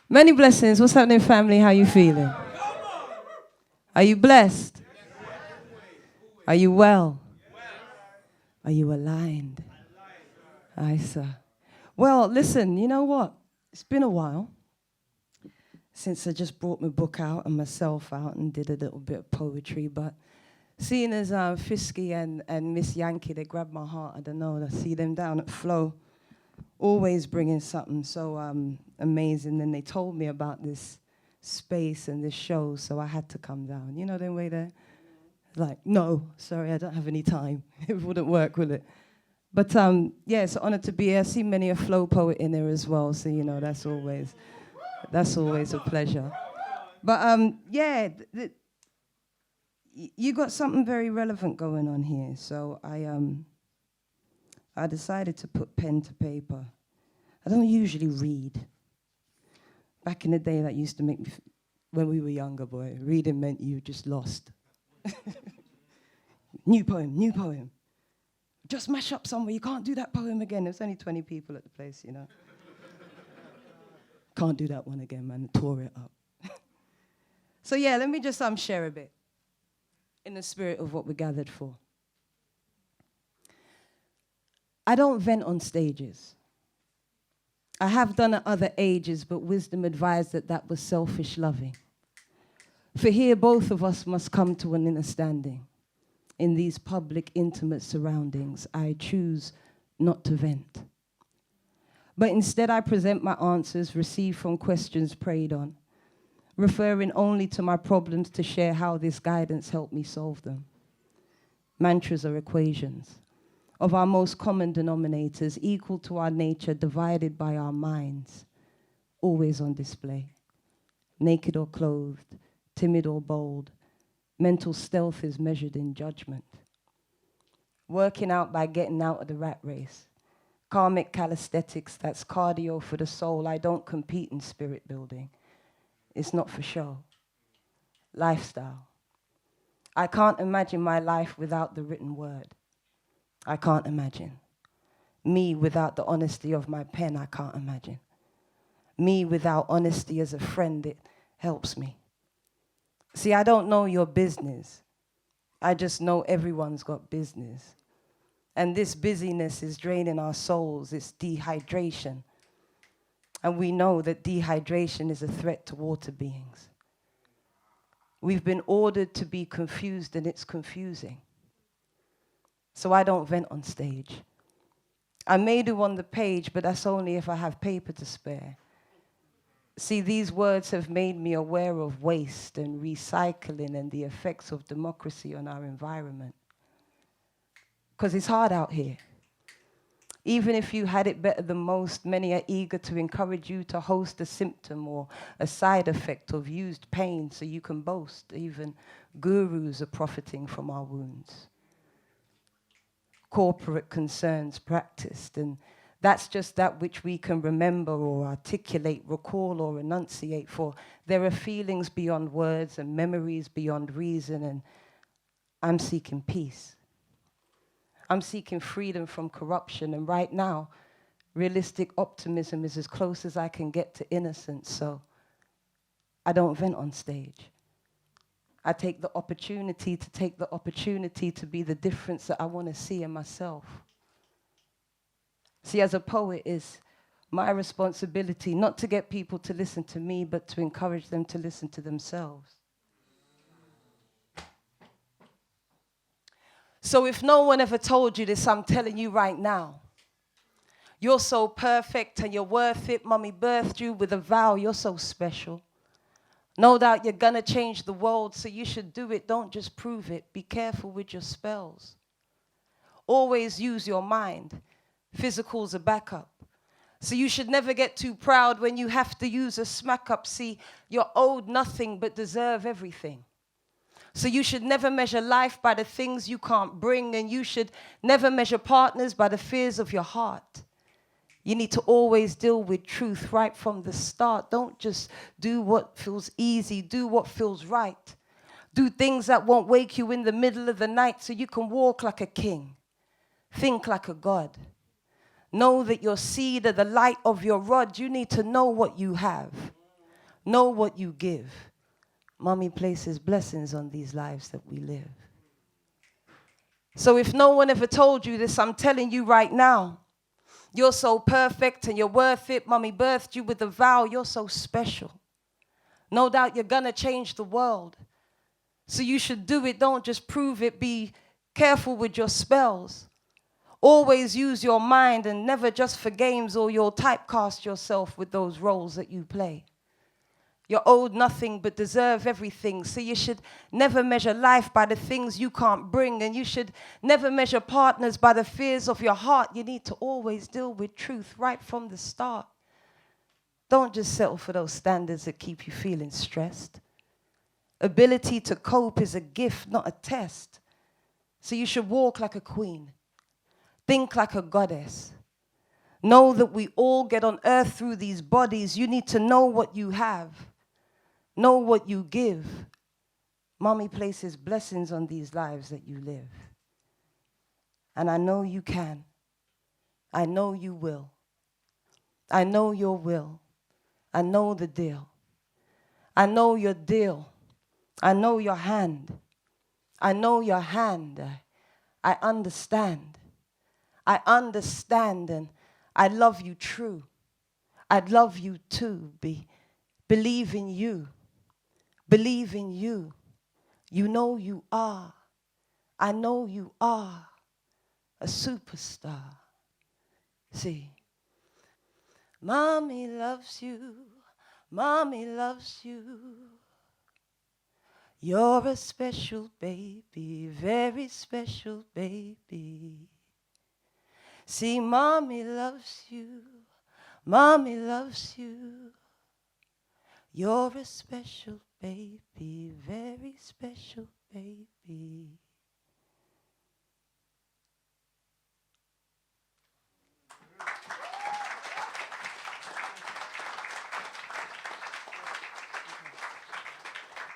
Many blessings. What's happening, family? How you feeling? Are you blessed? Are you well? Are you aligned? Aye, sir. Well, listen, you know what? It's been a while since I just brought my book out and myself out and did a little bit of poetry, but seeing as Fisky and Miss Yankee, they grabbed my heart. I don't know, I see them down at Flow, always bringing something so amazing. And they told me about this space and this show, so I had to come down. You know, the way they're like, no, sorry, I don't have any time. It wouldn't work, will it? But yeah, it's an honor to be here. I see many a Flow poet in there as well, so you know, that's always a pleasure. But yeah, you got something very relevant going on here, so I decided to put pen to paper. I don't usually read. Back in the day, that used to make me, when we were younger, boy, reading meant you just lost. New poem. Just mash up somewhere, you can't do that poem again. There's only 20 people at the place, you know. Can't do that one again, man, tore it up. So yeah, let me just share a bit in the spirit of what we're gathered for. I don't vent on stages. I have done at other ages, but wisdom advised that that was selfish loving. For here, both of us must come to an understanding. In these public, intimate surroundings, I choose not to vent. But instead, I present my answers received from questions prayed on, referring only to my problems to share how this guidance helped me solve them. Mantras are equations of our most common denominators, equal to our nature, divided by our minds, always on display. Naked or clothed, timid or bold, mental stealth is measured in judgment. Working out by getting out of the rat race. Karmic calisthenics, that's cardio for the soul. I don't compete in spirit building. It's not for show. Lifestyle. I can't imagine my life without the written word. I can't imagine. Me without the honesty of my pen, I can't imagine. Me without honesty as a friend, it helps me. See, I don't know your business. I just know everyone's got business. And this busyness is draining our souls. It's dehydration. And we know that dehydration is a threat to water beings. We've been ordered to be confused, and it's confusing. So I don't vent on stage. I may do on the page, but that's only if I have paper to spare. See, these words have made me aware of waste and recycling and the effects of democracy on our environment. Because it's hard out here. Even if you had it better than most, many are eager to encourage you to host a symptom or a side effect of used pain so you can boast. Even gurus are profiting from our wounds. Corporate concerns practiced, and that's just that which we can remember or articulate, recall or enunciate, for there are feelings beyond words and memories beyond reason, and I'm seeking peace. I'm seeking freedom from corruption, and right now, realistic optimism is as close as I can get to innocence, so I don't vent on stage. I take the opportunity to be the difference that I want to see in myself. See, as a poet, it's my responsibility not to get people to listen to me, but to encourage them to listen to themselves. So if no one ever told you this, I'm telling you right now. You're so perfect and you're worth it. Mommy birthed you with a vow. You're so special. No doubt you're gonna change the world, so you should do it. Don't just prove it. Be careful with your spells. Always use your mind. Physical's a backup. So you should never get too proud when you have to use a smack up. See, you're owed nothing but deserve everything. So you should never measure life by the things you can't bring, and you should never measure partners by the fears of your heart. You need to always deal with truth right from the start. Don't just do what feels easy, do what feels right. Do things that won't wake you in the middle of the night so you can walk like a king. Think like a god. Know that your seed are the light of your rod. You need to know what you have. Know what you give. Mommy places blessings on these lives that we live. So if no one ever told you this, I'm telling you right now. You're so perfect and you're worth it. Mommy birthed you with a vow. You're so special. No doubt you're gonna change the world. So you should do it. Don't just prove it. Be careful with your spells. Always use your mind and never just for games, or you'll typecast yourself with those roles that you play. You're owed nothing but deserve everything. So you should never measure life by the things you can't bring. And you should never measure partners by the fears of your heart. You need to always deal with truth right from the start. Don't just settle for those standards that keep you feeling stressed. Ability to cope is a gift, not a test. So you should walk like a queen. Think like a goddess. Know that we all get on earth through these bodies. You need to know what you have. Know what you give. Mommy places blessings on these lives that you live. And I know you can. I know you will. I know your will. I know the deal. I know your deal. I know your hand. I know your hand. I understand. I understand, and I love you true. I'd love you too. Believe in you. Believe in you. You know you are. I know you are a superstar. See, Mommy loves you. Mommy loves you. You're a special baby, very special baby. See, Mommy loves you. Mommy loves you. You're a special baby, very special baby.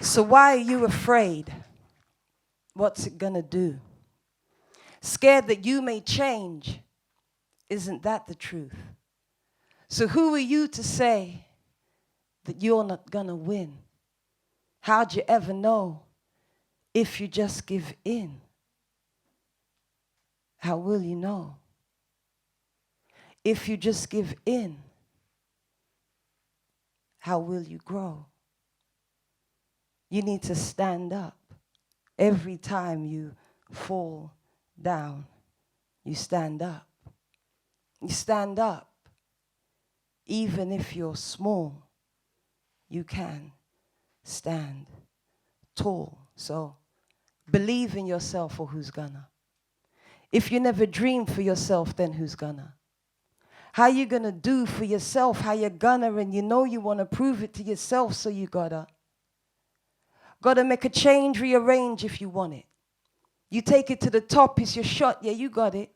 So why are you afraid? What's it gonna do? Scared that you may change. Isn't that the truth? So who are you to say that you're not gonna win? How'd you ever know if you just give in? How will you know? If you just give in, how will you grow? You need to stand up. Every time you fall down, you stand up. You stand up. Even if you're small, you can stand tall. So believe in yourself, or who's gonna? If you never dream for yourself, then who's gonna? How you gonna do for yourself? How you gonna? And you know you wanna prove it to yourself, so you gotta make a change, rearrange if you want it. You take it to the top, it's your shot, yeah, you got it.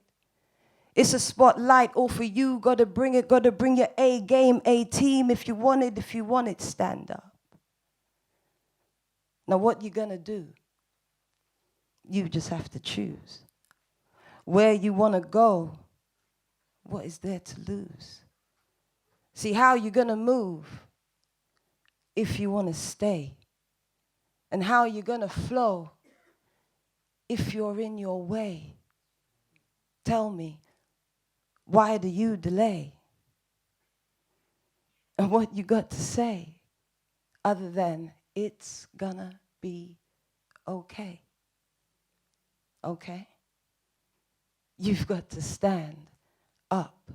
It's a spotlight all for you, gotta bring it, gotta bring your A game, A team. If you want it, stand up. Now what you gonna do? You just have to choose. Where you wanna go, what is there to lose? See, how you gonna move if you wanna stay? And how you gonna flow if you're in your way? Tell me, why do you delay? And what you got to say other than it's gonna be okay? Okay? You've got to stand up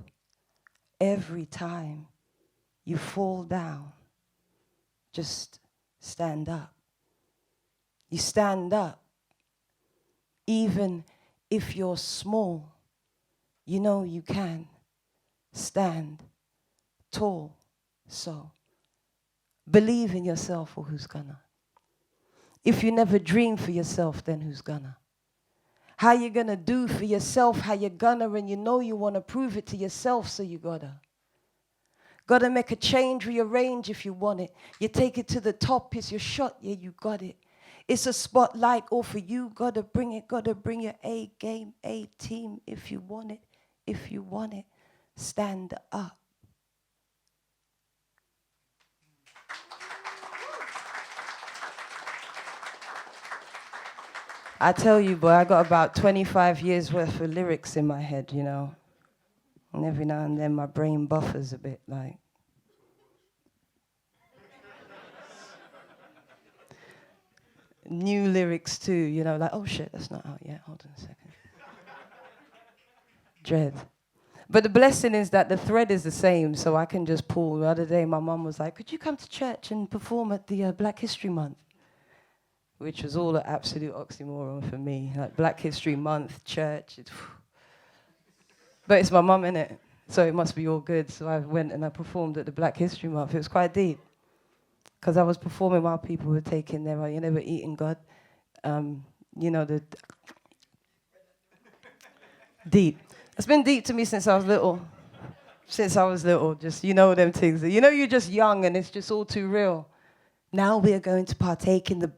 every time you fall down. Just stand up. You stand up even if you're small. You know you can stand tall. So believe in yourself, or who's gonna? If you never dream for yourself, then who's gonna? How you gonna do for yourself? How you gonna? And you know you wanna prove it to yourself, so you gotta make a change, rearrange if you want it. You take it to the top, it's your shot, yeah, you got it. It's a spotlight all for you, gotta bring it, gotta bring your A game, A team if you want it. If you want it, stand up. I tell you, boy, I got about 25 years worth of lyrics in my head, you know. And every now and then my brain buffers a bit, like. New lyrics too, you know, like, oh shit, that's not out yet, hold on a second. Dread. But the blessing is that the thread is the same, so I can just pull. The other day, my mum was like, could you come to church and perform at the Black History Month? Which was all an absolute oxymoron for me. Like, Black History Month, church. But it's my mum, innit? So it must be all good. So I went and I performed at the Black History Month. It was quite deep. Because I was performing while people were taking their, you know, they were eating God. You know, the deep. It's been deep to me since I was little. Since I was little, just, you know, them things. You know, you're just young and it's just all too real. Now we are going to partake in the...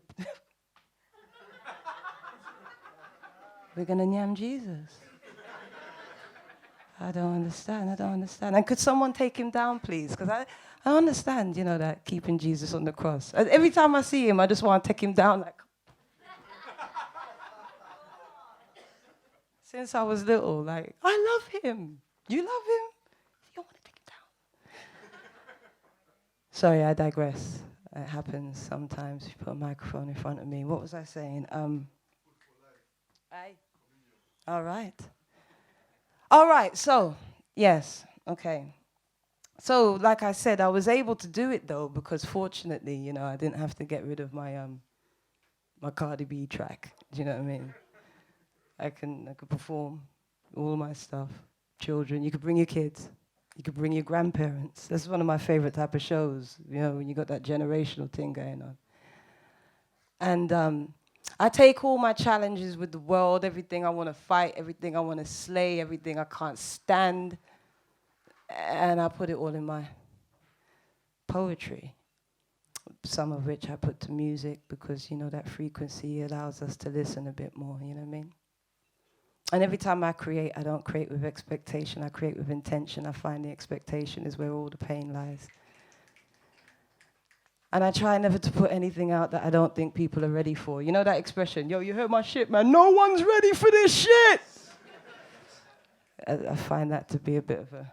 We're going to nyam Jesus. I don't understand. And could someone take him down, please? Because I understand, you know, that keeping Jesus on the cross. Every time I see him, I just want to take him down like... Since I was little, like, I love him. You love him? You don't want to take him down. Sorry, I digress. It happens sometimes. You put a microphone in front of me. What was I saying? All right, so, yes, okay. So, like I said, I was able to do it, though, because fortunately, you know, I didn't have to get rid of my my Cardi B track. Do you know what I mean? I could perform all my stuff. Children, you could bring your kids. You could bring your grandparents. That's one of my favorite type of shows, you know, when you got that generational thing going on. And I take all my challenges with the world, everything I want to fight, everything I want to slay, everything I can't stand, and I put it all in my poetry, some of which I put to music because, you know, that frequency allows us to listen a bit more, you know what I mean? And every time I create, I don't create with expectation, I create with intention. I find the expectation is where all the pain lies. And I try never to put anything out that I don't think people are ready for. You know that expression, yo, you heard my shit, man, no one's ready for this shit! I find that to be a bit of a,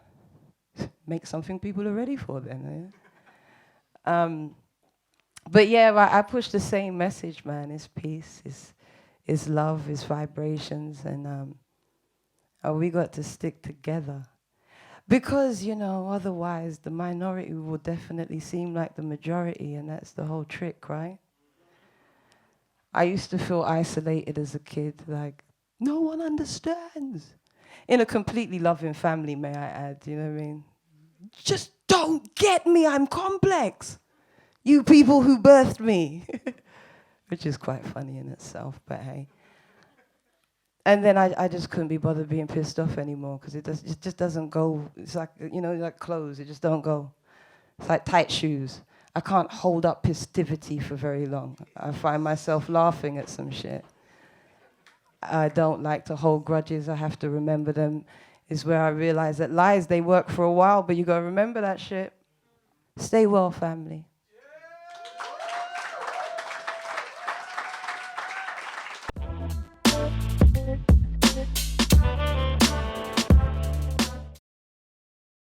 make something people are ready for then. But yeah, I push the same message, man, it's peace, it's love, it's vibrations, and we got to stick together. Because, you know, otherwise the minority will definitely seem like the majority, and that's the whole trick, right? I used to feel isolated as a kid, like, no one understands. In a completely loving family, may I add, you know what I mean? Just don't get me, I'm complex. You people who birthed me. Which is quite funny in itself, but hey. And then I just couldn't be bothered being pissed off anymore because it just doesn't go. It's like, you know, like clothes, it just don't go. It's like tight shoes. I can't hold up festivity for very long. I find myself laughing at some shit. I don't like to hold grudges. I have to remember them. Is where I realize that lies, they work for a while, but you gotta remember that shit. Stay well, family.